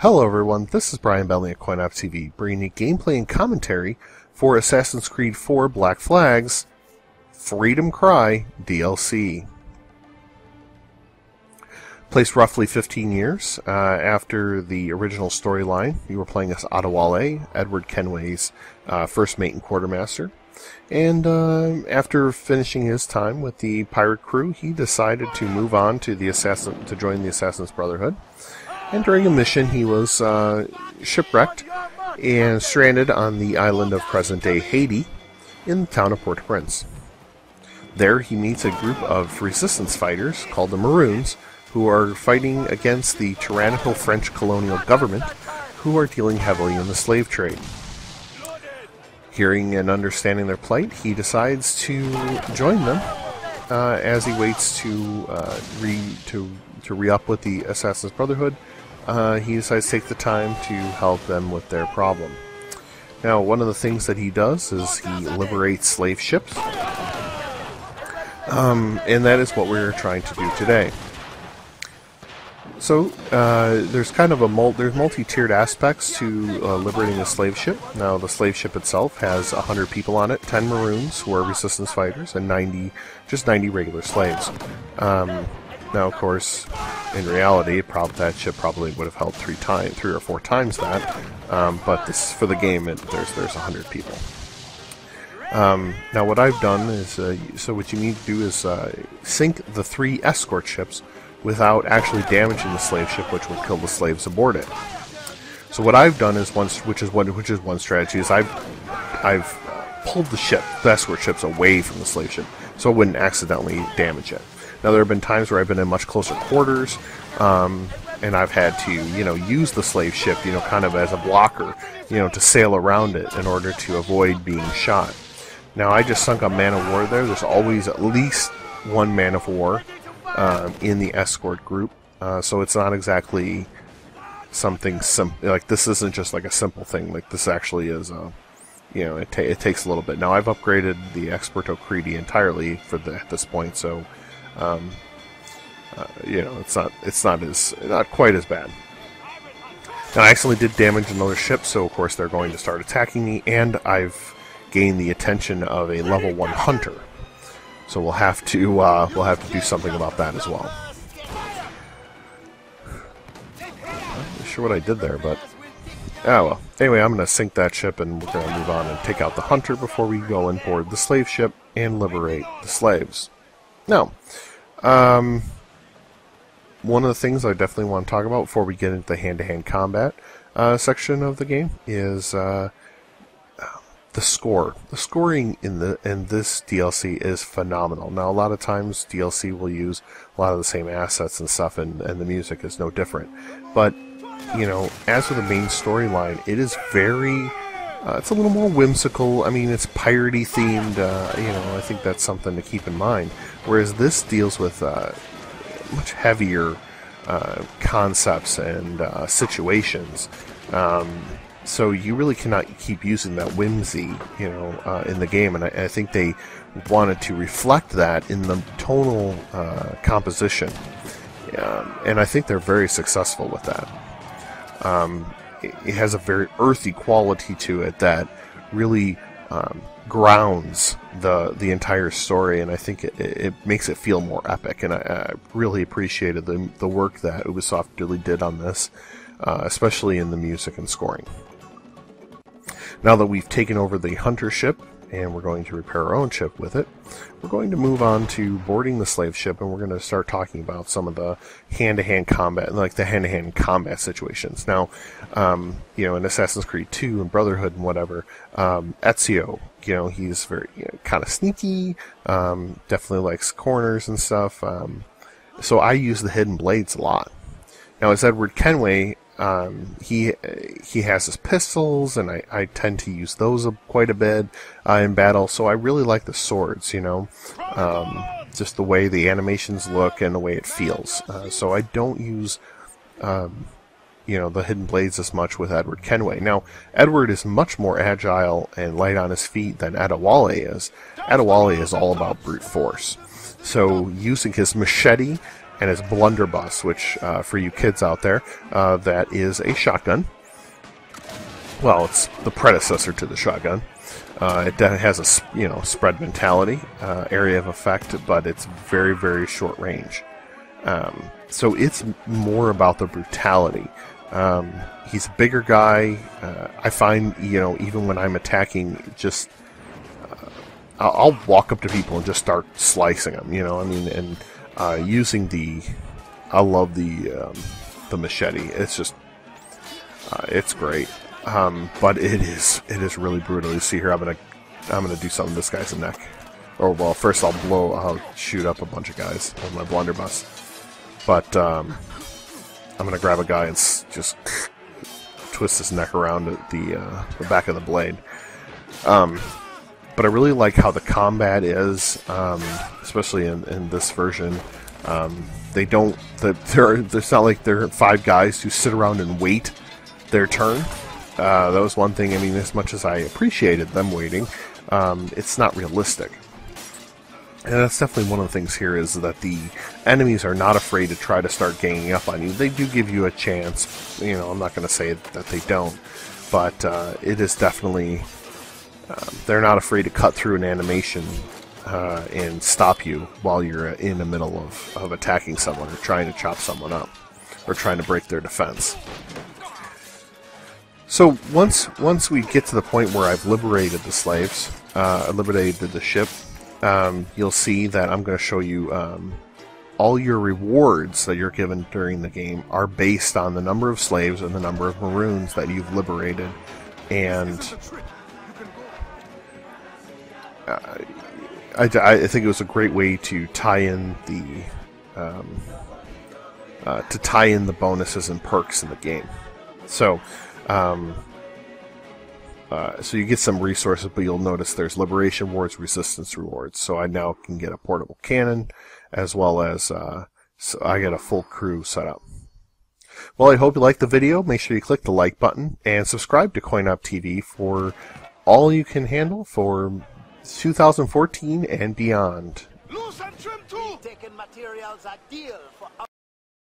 Hello everyone, this is Brian Bentley at CoinOpTV, bringing you gameplay and commentary for Assassin's Creed 4 Black Flag's Freedom Cry DLC. Placed roughly 15 years after the original storyline, you were playing as Adewale, Edward Kenway's first mate and quartermaster. And after finishing his time with the pirate crew, he decided to move on to join the Assassin's Brotherhood. And during a mission, he was shipwrecked and stranded on the island of present-day Haiti in the town of Port-au-Prince. There, he meets a group of resistance fighters called the Maroons, who are fighting against the tyrannical French colonial government, who are dealing heavily in the slave trade. Hearing and understanding their plight, he decides to join them as he waits to re-up with the Assassin's Brotherhood. He decides to take the time to help them with their problem. Now, one of the things that he does is he liberates slave ships, and that is what we're trying to do today. So, there's kind of there's multi-tiered aspects to liberating a slave ship. Now, the slave ship itself has 100 people on it, 10 Maroons who are resistance fighters, and just 90 regular slaves. Now, of course, in reality, that ship probably would have held three or four times that. But for the game, there's 100 people. Now, what I've done is, so what you need to do is sink the 3 escort ships without actually damaging the slave ship, which will kill the slaves aboard it. So what I've done is which is one strategy, is I've pulled the escort ships away from the slave ship, so it wouldn't accidentally damage it. Now, there have been times where I've been in much closer quarters, and I've had to, use the slave ship, kind of as a blocker, to sail around it in order to avoid being shot. Now, I just sunk a man of war there. There's always at least one man of war in the escort group, so it's not exactly something simple. Like, this isn't just like a simple thing. Like, this actually is it takes a little bit. Now, I've upgraded the Experto Credi entirely at this point, so it's not quite as bad. Now, I accidentally did damage another ship, so of course they're going to start attacking me, and I've gained the attention of a level 1 hunter. So we'll have to do something about that as well. Not sure what I did there, but oh well. Anyway, I'm going to sink that ship, and we're going to move on and take out the hunter before we go and board the slave ship and liberate the slaves. Now, one of the things I definitely want to talk about before we get into the hand-to-hand combat section of the game is the score. The scoring in this DLC is phenomenal. Now, a lot of times DLC will use a lot of the same assets and stuff, and the music is no different. But as for the main storyline, it is very. It's a little more whimsical. I mean, it's piratey themed. I think that's something to keep in mind. Whereas this deals with much heavier concepts and situations. So you really cannot keep using that whimsy, in the game. And I think they wanted to reflect that in the tonal composition. And I think they're very successful with that. It has a very earthy quality to it that really grounds the entire story, and I think it makes it feel more epic. And I really appreciated the work that Ubisoft really did on this, especially in the music and scoring. Now that we've taken over the hunter ship, and we're going to repair our own ship with it, we're going to move on to boarding the slave ship, and we're going to start talking about some of the hand-to-hand combat, like the hand-to-hand combat situations. Now, in Assassin's Creed 2 and Brotherhood and whatever, Ezio, he's very kind of sneaky, definitely likes corners and stuff, so I use the hidden blades a lot. Now, as Edward Kenway, he has his pistols, and I tend to use those quite a bit in battle, so I really like the swords, just the way the animations look and the way it feels. So I don't use, the hidden blades as much with Edward Kenway. Now, Edward is much more agile and light on his feet than Adewale is. Adewale is all about brute force. So using his machete and his blunderbuss, which for you kids out there, that is a shotgun. Well, it's the predecessor to the shotgun. It has a spread mentality, area of effect, but it's very, very short range. So it's more about the brutality. He's a bigger guy. I find, even when I'm attacking, just I'll walk up to people and just start slicing them. And using I love the machete. It's just it's great. But it is really brutal. You see here, I'm gonna do something to this guy's neck. Or well, first I'll shoot up a bunch of guys with my blunderbuss. But I'm gonna grab a guy and just twist his neck around the back of the blade. But I really like how the combat is, especially in this version. It's not like there are 5 guys who sit around and wait their turn. That was one thing. I mean, as much as I appreciated them waiting, it's not realistic. And that's definitely one of the things here, is that the enemies are not afraid to try to start ganging up on you. They do give you a chance. I'm not going to say that they don't, but it is definitely they're not afraid to cut through an animation and stop you while you're in the middle of attacking someone or trying to chop someone up or trying to break their defense. So once we get to the point where I've liberated the slaves, liberated the ship, you'll see that I'm going to show you all your rewards that you're given during the game are based on the number of slaves and the number of maroons that you've liberated. And I think it was a great way to tie in the bonuses and perks in the game. So you get some resources, but you'll notice there's liberation rewards, resistance rewards. So I now can get a portable cannon, as well as so I get a full crew set up. Well, I hope you liked the video. Make sure you click the like button and subscribe to CoinOpTV for all you can handle for 2014 and beyond.